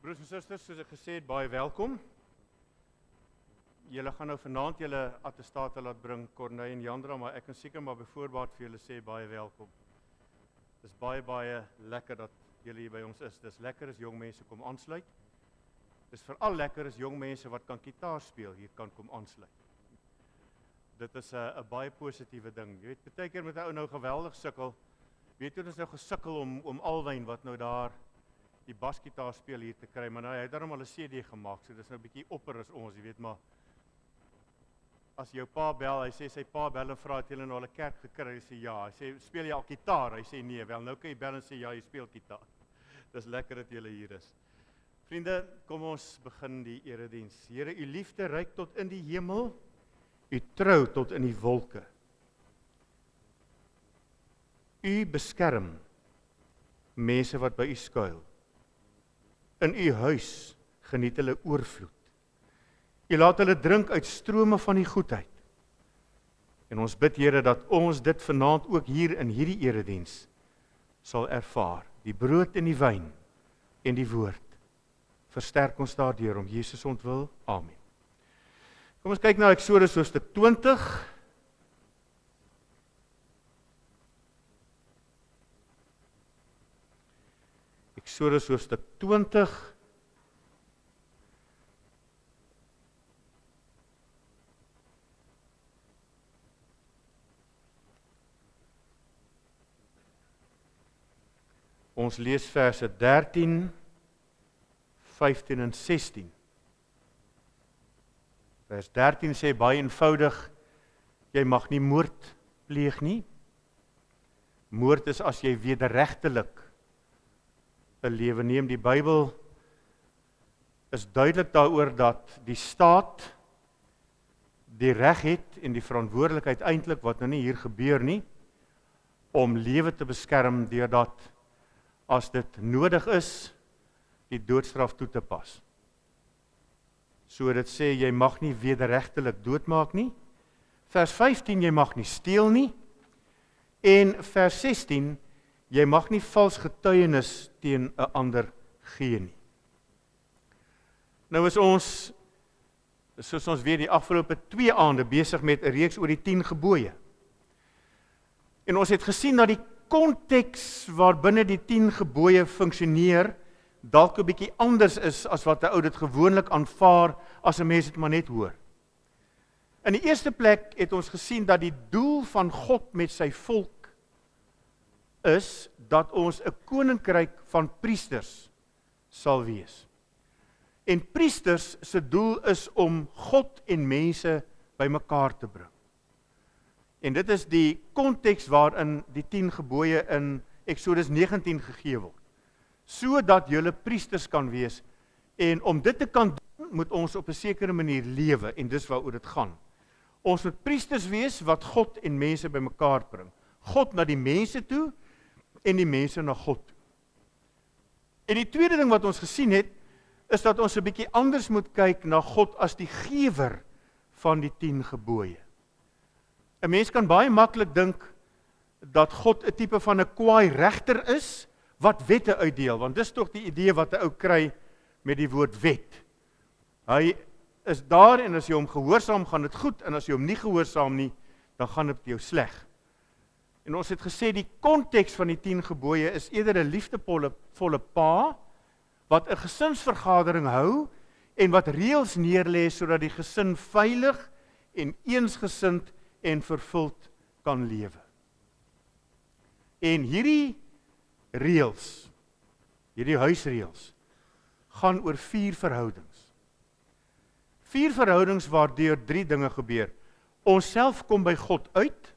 Broers en susters, soos ek gesê het, baie welkom. Julle gaan nou vanaand julle attestate laat bring, Corneille en Jandra, maar ek kan seker maar bijvoorbeeld vir julle sê baie welkom. Dis baie lekker dat julle hier by ons is. Dis lekker as jong mense kom aansluit. Dis veral lekker as jong mense wat kan gitaar speel hier kan kom aansluit. Dit is 'n baie positiewe ding. Jy weet, baie keer met 'n ou nou geweldig sukkel. Weet jy, ons nou gesukkel om Alwyn wat nou daar die basgitaar speel hier te kry, maar nou, hy het daarom al 'n CD gemaak, so dis nou 'n bietjie opper as ons, jy weet, maar as jou pa bel, hy sê sy pa bel en vra het julle nou al 'n kerk gekry, hy sê ja, hy sê speel jy al gitaar, hy sê nee, wel nou kan jy bel en sê ja, jy speel gitaar. Dis lekker dat julle hier is. Vriende, kom ons begin die erediens. Here, u liefde reik tot in die hemel, u trou tot in die wolke. U beskerm mense wat by u skuil. In u huis geniet hulle oorvloed. U laat hulle drink uit strome van die goedheid. En ons bid, Here, dat ons dit vanaand ook hier in hierdie erediens sal ervaar. Die brood en die wyn en die woord. Versterk ons daardeur om Jesus ontwil. Amen. Kom ons kyk na Eksodus hoofstuk 20. Eksodus hoofstuk 20. Ons lees verse 13, 15 en 16. Vers 13 sê baie eenvoudig, jy mag nie moord pleeg nie. Moord is as jy wederregtelik 'n lewe neem. Die Bybel is duidelik daaroor dat die staat die reg het en die verantwoordelikheid eintlik wat nou nie hier gebeur nie, om lewe te beskerm deurdat as dit nodig is, die doodstraf toe te pas. So dit sê, jy mag nie wederregtelik doodmaak nie. Vers 15, jy mag nie steel nie. En vers 16, jy mag nie vals getuienis teen 'n ander gee nie. Nou is ons, soos ons weet, die afgelope 2 aande besig met 'n reeks oor die 10 gebooie. En ons het gesien dat die konteks waarbinne die 10 gebooie funksioneer, dalk 'n bietjie anders is as wat 'n ou dit gewoonlik aanvaar as 'n mens dit maar net hoor. In die eerste plek het ons gesien dat die doel van God met sy volk is dat ons 'n koninkryk van priesters sal wees. En priesters se doel is om God en mense bymekaar te bring. En dit is die konteks waarin die 10 gebooie in Eksodus 19 gegee word. Sodat julle priesters kan wees. En om dit te kan doen, moet ons op 'n sekere manier lewe, en dis waaroor dit gaan. Ons moet priesters wees wat God en mense bymekaar bring. God na die mense toe, en die mense na God toe. En die tweede ding wat ons gesien het, is dat ons 'n bietjie anders moet kyk na God as die gewer van die 10 gebooie. 'n Mens kan baie maklik dink dat God 'n tipe van 'n kwaai regter is, wat wette uitdeel, want dis tog die idee wat 'n ou kry met die woord wet. Hy is daar en as jy hom gehoorsaam, gaan dit goed, en as jy hom nie gehoorsaam nie, dan gaan dit jou sleg. En ons het gesê die konteks van die 10 gebooie is eerder 'n liefdevolle pa, wat 'n gesinsvergadering hou, en wat reëls neerlê sodat die gesin veilig en eensgesind en vervuld kan lewe. En hierdie reëls, hierdie huisreëls, gaan oor 4 verhoudings. 4 verhoudings waardeur 3 dinge gebeur. Ons self kom by God uit,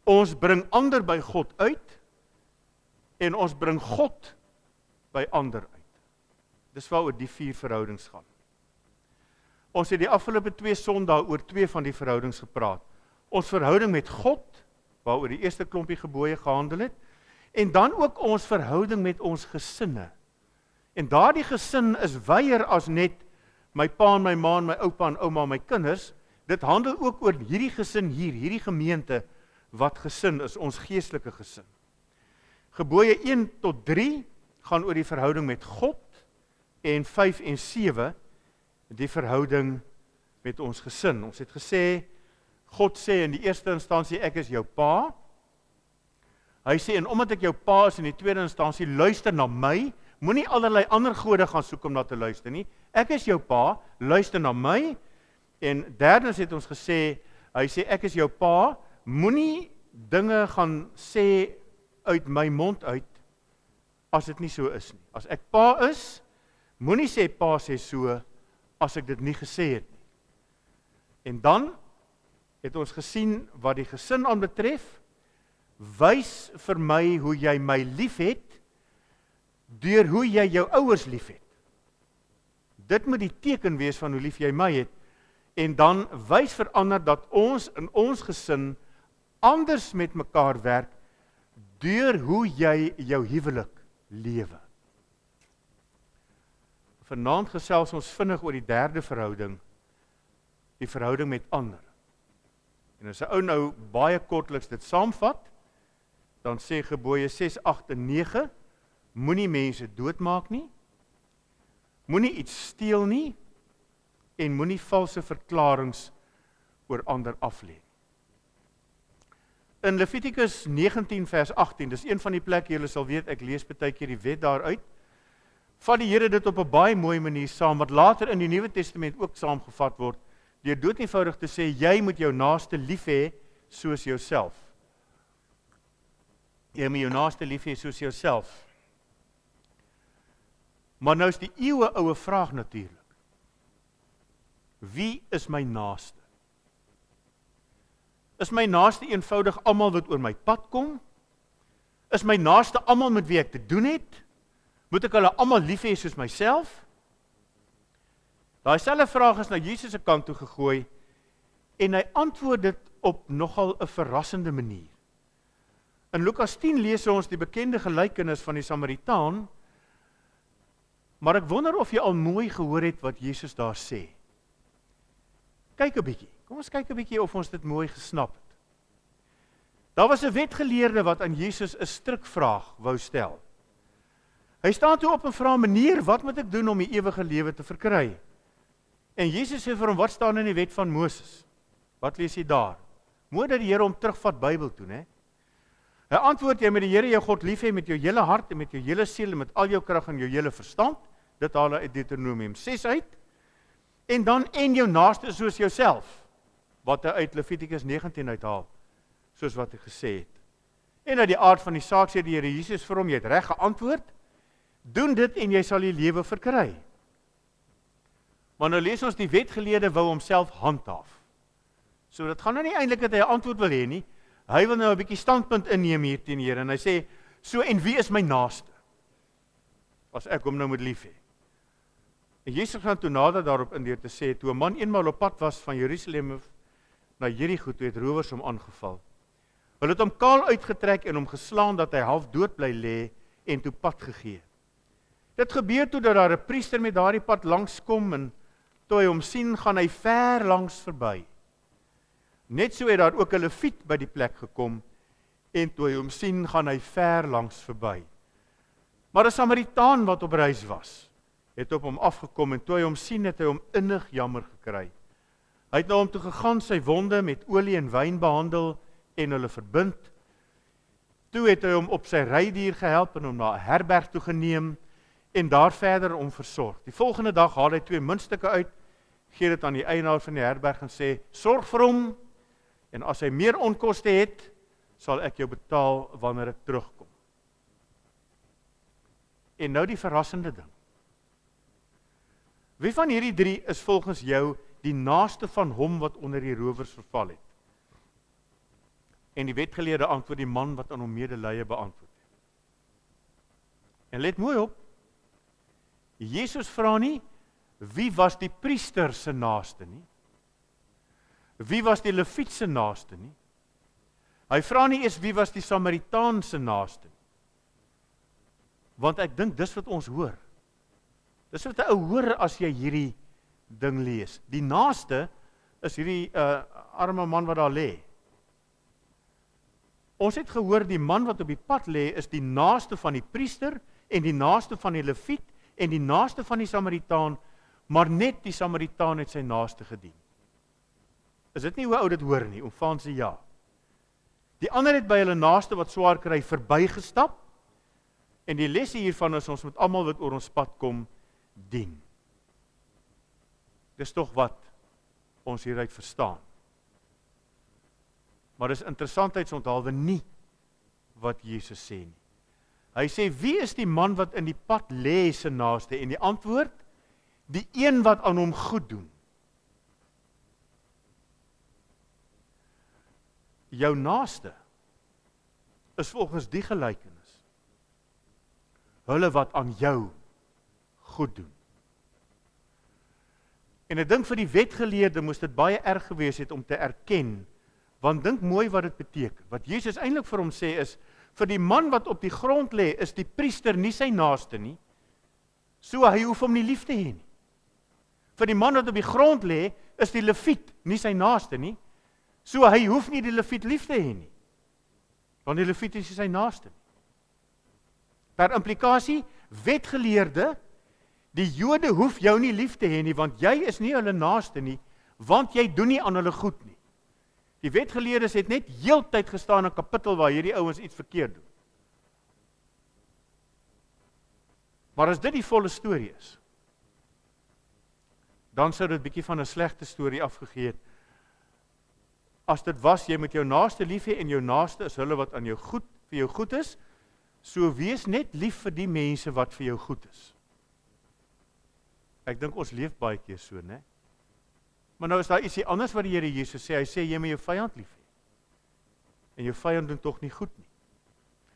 ons bring ander by God uit, en ons bring God by ander uit. Dis waaroor die 4 verhoudings gaan. Ons het die afgelope 2 Sondae oor 2 van die verhoudings gepraat. Ons verhouding met God, waaroor die eerste klompie gebooie gehandel het, en dan ook ons verhouding met ons gesinne. En daardie gesin is wyer as net my pa en my ma en my oupa en ouma en my kinders. Dit handel ook oor hierdie gesin hier, hierdie gemeente, wat gesin is, ons geestelike gesin. Gebooie 1 tot 3 gaan oor die verhouding met God, en 5 en 7, die verhouding met ons gesin. Ons het gesê, God sê in die eerste instansie, ek is jou pa. Hy sê, en omdat ek jou pa is in die tweede instansie, luister na my, moenie allerlei ander gode gaan soek om na te luister nie. Ek is jou pa, luister na my. En derdens het ons gesê, hy sê, ek is jou pa, moenie dinge gaan sê uit my mond uit, as dit nie so is nie. As ek pa is, moenie sê pa sê so, as ek dit nie gesê het nie. En dan het ons gesien wat die gesin aanbetref, wys vir my hoe jy my liefhet, deur hoe jy jou ouers liefhet. Dit moet die teken wees van hoe lief jy my het, en dan wys verander dat ons in ons gesin anders met mekaar werk, deur hoe jy jou huwelik lewe. Vanaand gesels ons vinnig oor die derde verhouding, die verhouding met ander. En as 'n ou nou baie kortliks dit saamvat, dan sê Gebooie 6, 8 en 9, moenie mense doodmaak nie, moenie iets steel nie, en moenie valse verklaringe oor ander aflê. In Levitikus 19 vers 18, dis een van die plekke, julle sal weet, ek lees baie keer die wet daaruit, vat die Here dit op 'n baie mooi manier saam, wat later in die Nuwe Testament ook saamgevat word, deur doodeenvoudig te sê, jy moet jou naaste lief hê soos jouself. Jy moet jou naaste lief hê soos jouself. Maar nou is die eeue oue vraag natuurlik. Wie is my naaste? Is my naaste eenvoudig almal wat oor my pad kom? Is my naaste almal met wie ek te doen het? Moet ek hulle almal lief hê soos myself? Daai selfe vraag is na Jesus se kant toe gegooi, en hy antwoord dit op nogal 'n verrassende manier. In Lukas 10 lees ons die bekende gelykenis van die Samaritaan, maar ek wonder of jy al mooi gehoor het wat Jesus daar sê. Kyk 'n bietjie, kom ons kyk 'n bietjie of ons dit mooi gesnap het. Daar was 'n wetgeleerde wat aan Jesus 'n strikvraag wou stel. Hy staan toe op en vra, meneer, wat moet ek doen om die ewige lewe te verkry? En Jesus sê vir hom, wat staan in die wet van Moses? Wat lees jy daar? Mooi dat die Here hom terugvat Bybel toe, né? Hy antwoord, jy moet die Here jou God lief hê met jou hele hart en met jou hele siel en met al jou krag en jou hele verstand. Dit haal hy uit Deuteronomium 6 uit. En dan en jou naaste soos jouself, wat hy uit Levitikus 19 uithaal, soos wat hy gesê het. En uit die aard van die saak sê die Here Jesus vir hom, jy het reg geantwoord, doen dit en jy sal die lewe verkry. Maar nou lees ons die wetgeleerde wou homself handhaaf. So dit gaan nou nie eintlik dat hy 'n antwoord wil hê nie. Hy wil nou 'n bietjie standpunt inneem hier teen die Here en hy sê, so en wie is my naaste? As ek hom nou moet lief hê. En Jesus gaan toe nader daarop in deur te sê, toe 'n man eenmaal op pad was van Jerusalem na Jerigo, toe het rowers hom aangeval. Hulle het hom kaal uitgetrek en hom geslaan dat hy half dood bly lê en toe pad gegee. Dit gebeur toe dat daar 'n priester met daardie pad langs kom en toe hy hom sien, gaan hy ver langs verby. Net so het daar ook 'n leviet by die plek gekom en toe hy hom sien, gaan hy ver langs verby. Maar 'n Samaritaan wat op reis was, het op hom afgekom en toe hy hom sien, het hy hom innig jammer gekry. Hy het na hom toe gegaan, sy wonde met olie en wyn behandel en hulle verbind. Toe het hy hom op sy rydier gehelp en hom na 'n herberg toe geneem en daar verder om versorg. Die volgende dag haal hy 2 muntstukke uit, gee dit aan die eienaar van die herberg en sê, sorg vir hom, en as hy meer onkoste het, sal ek jou betaal wanneer ek terugkom. En nou die verrassende ding. Wie van hierdie 3 is volgens jou die naaste van hom wat onder die rowers verval het? En die wetgeleerde antwoord, die man wat aan hom medelee beantwoord het. En let mooi op, Jesus vra nie, wie was die priester se naaste nie? Wie was die leviet se naaste nie? Hy vra nie eens wie was die Samaritaan se naaste nie. Want ek dink dis wat ons hoor. Dis wat 'n ou hoor as jy hierdie ding lees. Die naaste is hierdie arme man wat daar lê. Ons het gehoor die man wat op die pad lê is die naaste van die priester en die naaste van die leviet en die naaste van die Samaritaan, maar net die Samaritaan het sy naaste gedien. Is dit nie hoe ou dit hoor nie? Oom sê ja. Die ander het by hulle naaste wat swaar kry verbygestap, en die lesse hiervan is ons moet almal wat oor ons pad kom, dien. Dis tog wat ons hieruit verstaan. Maar dis interessantheidsonthaalwe nie wat Jesus sê nie. Hy sê, wie is die man wat in die pad lê sy naaste? En die antwoord, die een wat aan hom goed doen. Jou naaste is volgens die gelykenis hulle wat aan jou goed doen. En ek dink vir die wetgeleerde moes dit baie erg gewees het om te erken, want dink mooi wat dit beteken. Wat Jesus eintlik vir hom sê is, vir die man wat op die grond lê, is die priester nie sy naaste nie, so hy hoef hom nie lief te hê nie. Vir die man wat op die grond lê, is die leviet nie sy naaste nie, so hy hoef nie die leviet lief te hê nie, want die leviet is nie sy naaste nie. Per implikasie, wetgeleerde, die Jode hoef jou nie lief te hê nie, want jy is nie hulle naaste nie, want jy doen nie aan hulle goed nie. Die wetgeleerdes het net heeltyd gestaan in 'n kapittel waar hierdie ouens iets verkeerd doen. Maar as dit die volle storie is, dan sou dit bietjie van 'n slegte storie afgegee het. As dit was, jy moet jou naaste lief hê en jou naaste is hulle wat aan jou goed, vir jou goed is, so wees net lief vir die mense wat vir jou goed is. Ek dink ons leef baie keer so, né? Maar nou is daar ietsie anders wat die Here Jesus sê. Hy sê, jy moet jou vyand lief hê. En jou vyand doen tog nie goed nie.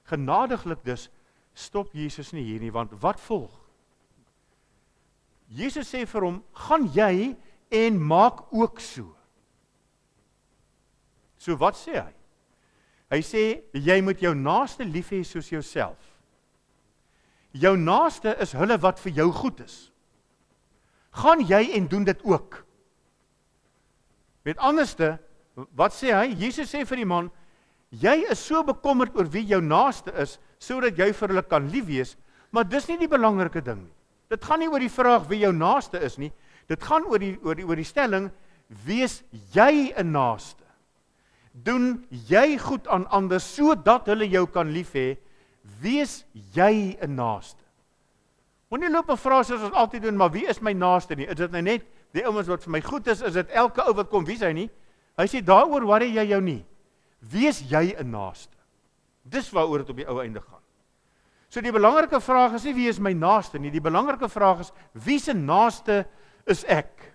Genadiglik dus, stop Jesus nie hier nie, want wat volg? Jesus sê vir hom, gaan jy en maak ook so. So wat sê hy? Hy sê, jy moet jou naaste lief hê soos jouself. Jou naaste is hulle wat vir jou goed is. Gaan jy en doen dit ook. Met anderste, wat sê hy? Jesus sê vir die man, jy is so bekommerd oor wie jou naaste is, sodat jy vir hulle kan lief wees, maar dis nie die belangrike ding nie. Dit gaan nie oor die vraag wie jou naaste is nie, dit gaan oor die stelling, wees jy 'n naaste? Doen jy goed aan ander, sodat hulle jou kan lief hê, wees jy 'n naaste? Moenie loop en vra soos ons altyd doen, maar wie is my naaste nie? Is dit nou net die ouens wat vir my goed is dit elke ou wat kom, wie is hy nie? Hy sê, daaroor worry jy jou nie. Wees jy 'n naaste? Dis waaroor dit op die ou einde gaan. So die belangrike vraag is nie wie is my naaste nie, die belangrike vraag is, wie se naaste is ek?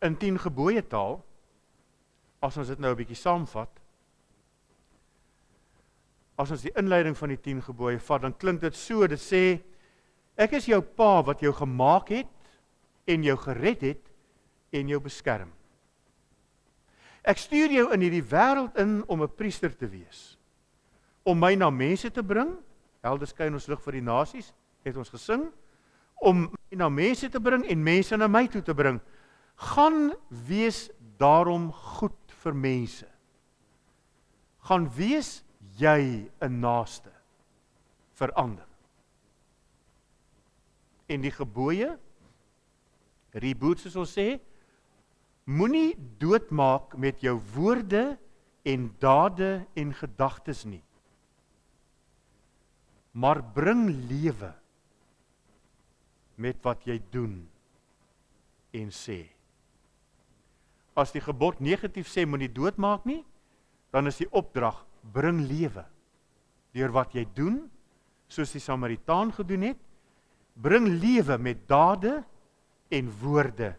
In 10 gebooie taal, as ons dit nou 'n bietjie saamvat, as ons die inleiding van die 10 gebooie vat, dan klink dit so, dit sê, ek is jou pa wat jou gemaak het, en jou gered het, en jou beskerm. Ek stuur jou in hierdie wêreld in om 'n priester te wees, om my na mense te bring, helde skyn ons lig vir die nasies, het ons gesing, om my na mense te bring, en mense na my toe te bring. Gaan wees daarom goed vir mense. Gaan wees jy 'n naaste vir ander. En die gebooie, reboot soos ons sê, moenie doodmaak met jou woorde en dade en gedagtes nie, maar bring lewe met wat jy doen en sê. As die gebod negatief sê, moenie doodmaak nie, dan is die opdrag, bring lewe, deur wat jy doen, soos die Samaritaan gedoen het, bring lewe met dade en woorde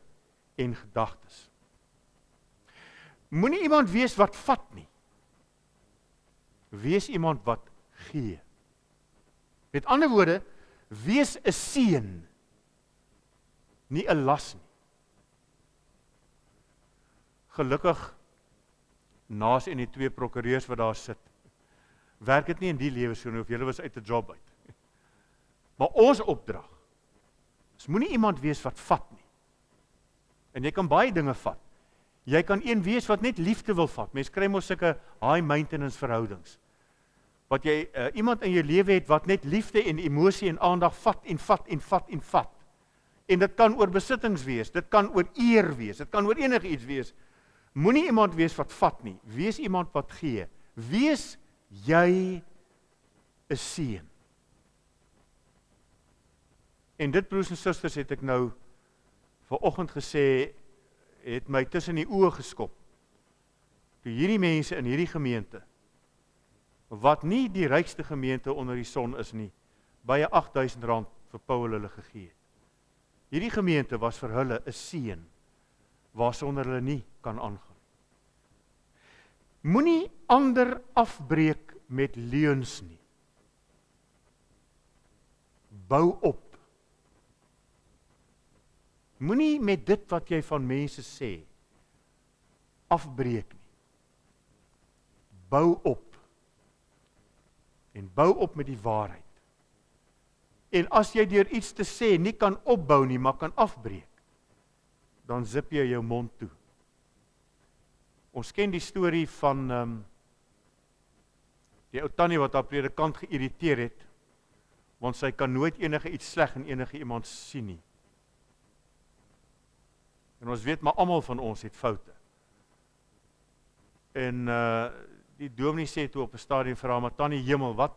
en gedagtes. Moenie iemand wees wat vat nie. Wees iemand wat gee. Met ander woorde, wees 'n seën, nie 'n las nie. Gelukkig, naas en die 2 prokureurs wat daar sit, werk dit nie in die lewe so nie, of julle was uit 'n job uit. Maar ons opdrag, is moenie iemand wees wat vat nie. En jy kan baie dinge vat. Jy kan een wees wat net liefde wil vat. Mense kry mos sulke high maintenance verhoudings. wat jy iemand in jou lewe het wat net liefde en emosie en aandag vat en vat en vat en vat. En dit kan oor besittings wees, dit kan oor eer wees, dit kan oor enige iets wees. Moenie iemand wees wat vat nie, wees iemand wat gee. Wees jy 'n seën. En dit, broers en susters, het ek nou vanoggend gesê, het my tussen die oë geskop. Toe hierdie mense in hierdie gemeente, wat nie die rykste gemeente onder die son is nie, baie R8.000 vir Paul hulle gegee het. Hierdie gemeente was vir hulle 'n seën, waarsonder hulle nie kan aangaan. Moenie ander afbreek met leuns nie. Bou op. Moenie met dit wat jy van mense sê, afbreek nie. Bou op. En bou op met die waarheid. En as jy deur iets te sê nie kan opbou nie, maar kan afbreek, dan zip jy jou mond toe. Ons ken die storie van die ou tannie wat haar predikant geïrriteer het, want sy kan nooit enige iets sleg in enige iemand sien nie. En ons weet maar almal van ons het foute. En die dominee sê toe op 'n stadium vir haar, maar tannie hemel, wat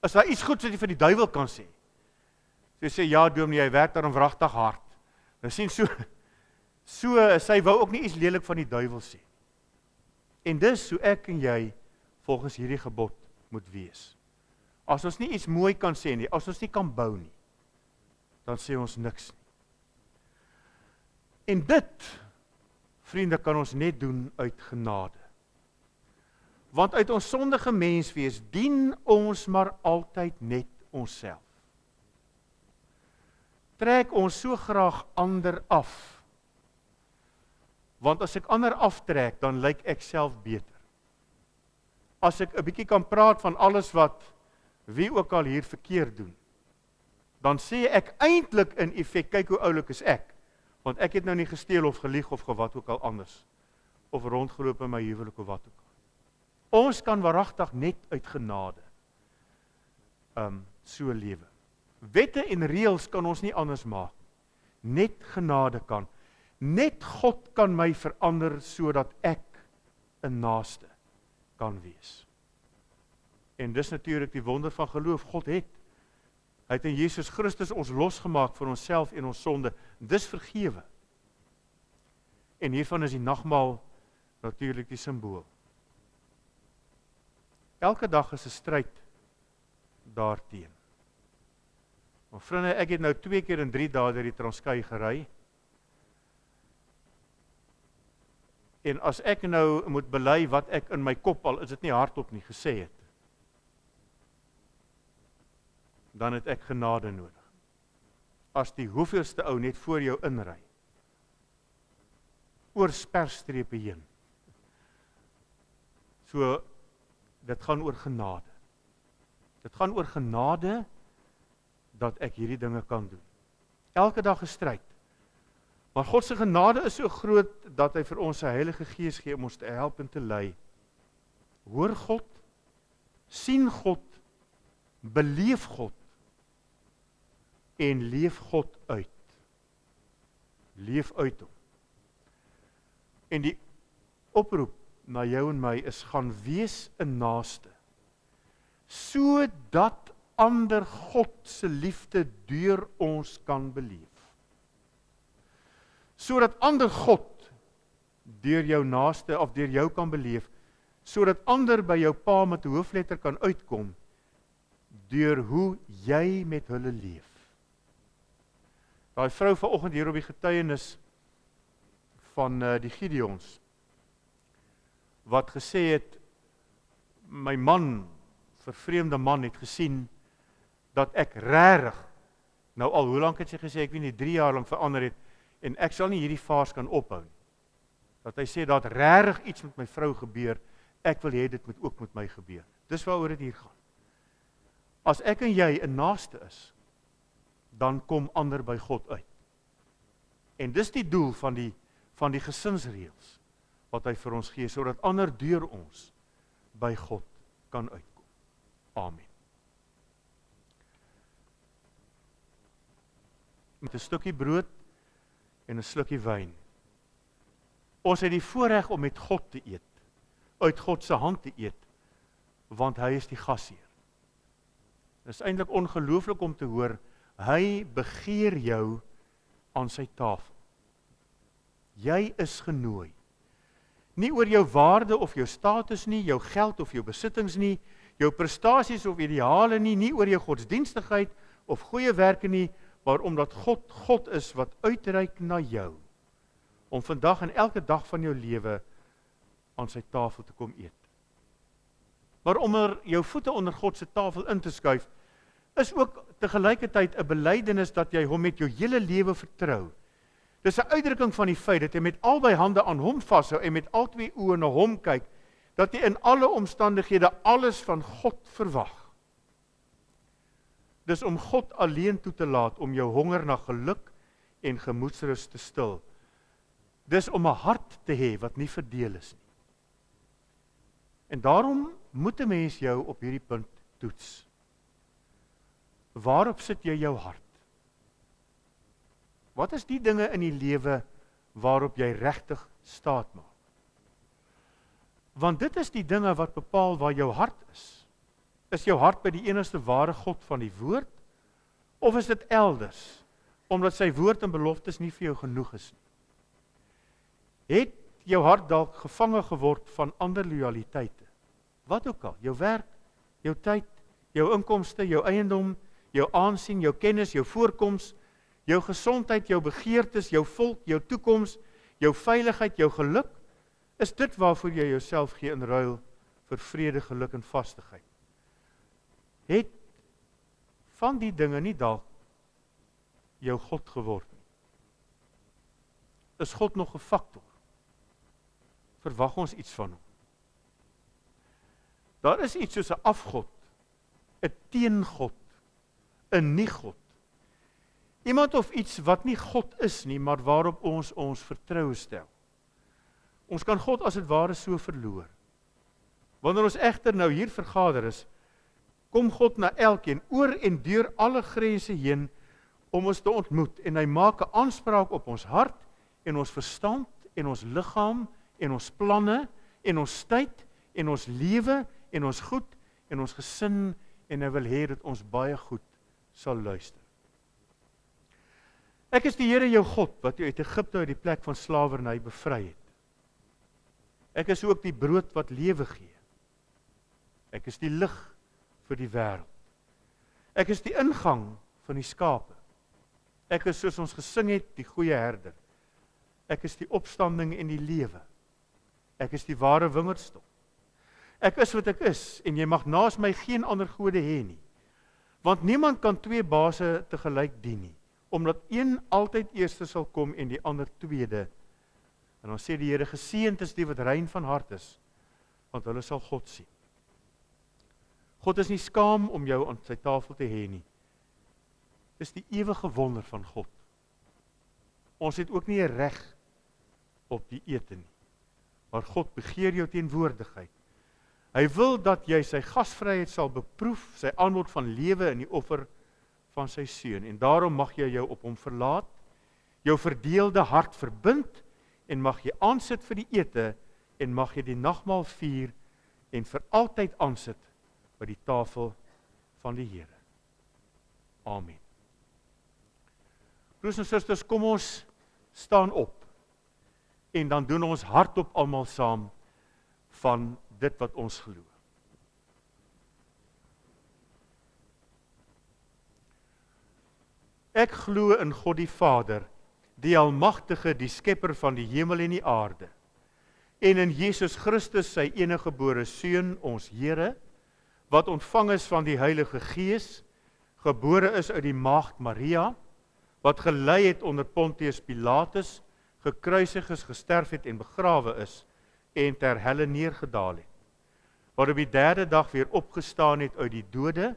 is daar iets goeds wat jy vir die duiwel kan sê? Sy sê, ja dominee, hy werk daarom wragtig hard. Nou sien so sy wou ook nie iets lelik van die duiwel sê. En dis so ek en jy volgens hierdie gebod moet wees. As ons nie iets mooi kan sê nie, as ons nie kan bou nie, dan sê ons niks nie. En dit, vriende, kan ons net doen uit genade. Want uit ons sondige menswees dien ons maar altyd net onsself. Trek ons so graag ander af. Want as ek ander aftrek, dan lyk ek self beter. As ek 'n bietjie kan praat van alles wat wie ook al hier verkeerd doen, dan sê ek eintlik in effek, kyk hoe oulik is ek. Want ek het nou nie gesteel of gelieg of wat ook al anders. Of rondgeloop in my huwelik of wat ook al. Ons kan waaragtig net uit genade so lewe. Wette en reëls kan ons nie anders maak. Net genade kan. Net God kan my verander sodat ek 'n naaste kan wees. En dis natuurlik die wonder van geloof. God het. Hy het in Jesus Christus ons losgemaak van onsself en ons sonde. Dis vergewe. En hiervan is die nagmaal natuurlik die simbool. Elke dag is 'n stryd daarteen. Maar vriende, ek het nou 2 keer in 3 dae deur die Transkei gery. En as ek nou moet bely wat ek in my kop, al is dit nie hardop nie, gesê het, dan het ek genade nodig. As die hoeveelste ou net voor jou inry, oor sperstrepe heen. So, dit gaan oor genade. Dit gaan oor genade, dat ek hierdie dinge kan doen. Elke dag 'n stryd. Maar God se genade is so groot, dat hy vir ons sy Heilige Gees gee, om ons te help en te lei. Hoor God, sien God, beleef God, en leef God uit. Leef uit hom. En die oproep na jou en my is, gaan wees 'n naaste, sodat ander God se liefde deur ons kan beleef. Sodat ander God deur jou naaste of deur jou kan beleef, sodat ander by jou pa met 'n hoofletter kan uitkom, deur hoe jy met hulle leef. Daai vrou vanoggend hier op die getuienis van die Gideons, wat gesê het, my man, vervreemde man, het gesien, dat ek regtig, nou al hoe lank het sy gesê, ek weet nie, 3 jaar lank verander het, en ek sal nie hierdie vaars kan ophou nie. Dat hy sê, dat regtig iets met my vrou gebeur, ek wil hê dit moet ook met my gebeur. Dis waaroor dit hier gaan. As ek en jy 'n naaste is, dan kom ander by God uit. En dis die doel van die gesinsreëls, wat hy vir ons gee, sodat ander deur ons by God kan uitkom. Amen. Met 'n stukkie brood en 'n slukkie wyn. Ons het die voorreg om met God te eet, uit God se hand te eet, want hy is die gasheer. Dit is eintlik ongelooflik om te hoor, hy begeer jou aan sy tafel. Jy is genooi. Nie oor jou waarde of jou status nie, jou geld of jou besittings nie, jou prestasies of ideale nie, nie oor jou godsdienstigheid of goeie werke nie, maar omdat God is wat uitreik na jou, om vandag en elke dag van jou lewe aan sy tafel te kom eet. Maar om jou voete onder God se tafel in te skuif, is ook tegelijkertijd 'n belydenis dat jy hom met jou hele lewe vertrou. Dis 'n uitdrukking van die feit dat jy met albei hande aan hom vashou en met al twee oë na hom kyk, dat jy in alle omstandighede alles van God verwag. Dis om God alleen toe te laat om jou honger na geluk en gemoedsrus te stil. Dis om 'n hart te hê wat nie verdeel is nie. En daarom moet 'n mens jou op hierdie punt toets. Waarop sit jy jou hart? Wat is die dinge in die lewe waarop jy regtig staat maak? Want dit is die dinge wat bepaal waar jou hart is. Is jou hart by die enigste ware God van die woord? Of is dit elders, omdat sy woord en beloftes nie vir jou genoeg is nie? Het jou hart dalk gevange geword van ander loyaliteite? Wat ook al, jou werk, jou tyd, jou inkomste, jou eiendom, jou aansien, jou kennis, jou voorkoms, jou gesondheid, jou begeertes, jou volk, jou toekoms, jou veiligheid, jou geluk, is dit waarvoor jy jouself gee in ruil vir vrede, geluk en vastigheid. Het van die dinge nie dalk jou God geword nie? Is God nog 'n faktor? Verwag ons iets van hom? Daar is iets soos 'n afgod, 'n teengod, 'n nie-God. Iemand of iets wat nie God is nie, maar waarop ons vertroue stel. Ons kan God as het ware so verloor. Wanneer ons egter nou hier vergader is, kom God na elkeen oor en deur alle grense heen om ons te ontmoet, en hy maak 'n aanspraak op ons hart en ons verstand en ons liggaam en ons planne en ons tyd en ons lewe en ons goed en ons gesin, en hy wil hê dat ons baie goed sal luister. Ek is die Here jou God wat jou uit Egipte uit die plek van slawerny bevry het. Ek is ook die brood wat lewe gee. Ek is die lig vir die wêreld. Ek is die ingang van die skape. Ek is, soos ons gesing het, die goeie herder. Ek is die opstanding en die lewe. Ek is die ware wingerdstok. Ek is wat ek is, en jy mag naas my geen ander gode hê nie. Want niemand kan twee baase tegelyk dien nie, omdat een altyd eerste sal kom en die ander tweede. En dan sê die Here, geseënd is die wat rein van hart is, want hulle sal God sien. God is nie skaam om jou aan sy tafel te hê nie. Dis die ewige wonder van God. Ons het ook nie 'n reg op die ete nie, maar God begeer jou teenwoordigheid. Hy wil dat jy sy gasvryheid sal beproef, sy aanbod van lewe in die offer van sy seun. En daarom mag jy jou op hom verlaat, jou verdeelde hart verbind, en mag jy aansit vir die ete, en mag jy die nagmaal vier, en vir altyd aansit by die tafel van die Here. Amen. Broers en susters, kom ons staan op, en dan doen ons hardop almal saam van dit wat ons glo. Ek glo in God die Vader, die Almagtige, die Skepper van die hemel en die aarde, en in Jesus Christus, sy eniggebore Seun, ons Here, wat ontvang is van die Heilige Gees, gebore is uit die maagd Maria, wat gelei het onder Pontius Pilatus, gekruisig is, gesterf het en begrawe is, en ter helle neergedaal het, wat op die derde dag weer opgestaan het uit die dode,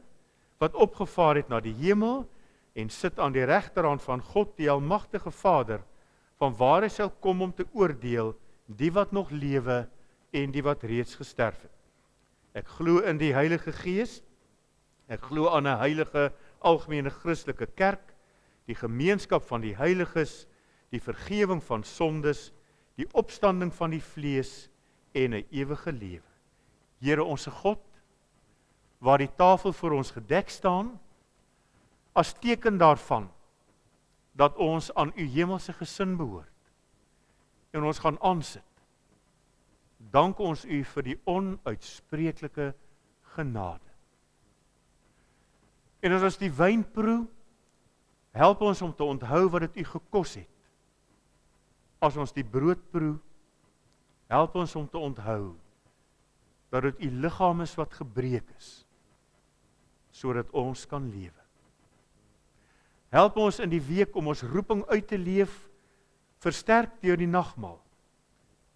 wat opgevaar het na die hemel, en sit aan die regterhand van God, die Almagtige Vader, van waar hy sal kom om te oordeel, die wat nog lewe, en die wat reeds gesterf het. Ek glo in die Heilige Gees, Ek glo aan 'n heilige, algemene Christelike kerk, die gemeenskap van die heiliges, die vergifnis van sondes, die opstanding van die vlees en 'n ewige lewe. Here onsse God, waar die tafel vir ons gedek staan, as teken daarvan, dat ons aan u hemelse gesin behoort, en ons gaan aansit. Dank ons u vir die onuitspreeklike genade. En as ons die wyn proe, help ons om te onthou wat dit u gekos het. As ons die brood proe, help ons om te onthou dat dit u liggaam is wat gebreek is, sodat ons kan lewe. Help ons in die week om ons roeping uit te leef, versterk deur die nagmaal,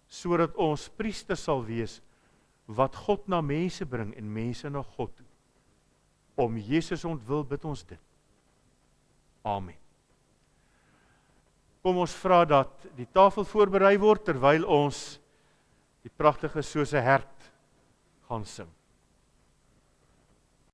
sodat ons priester sal wees wat God na mense bring en mense na God toe. Om Jesus ontwil bid ons dit. Amen. Kom ons vra dat die tafel voorberei word terwyl ons die pragtige Soos 'n Hert gaan sing.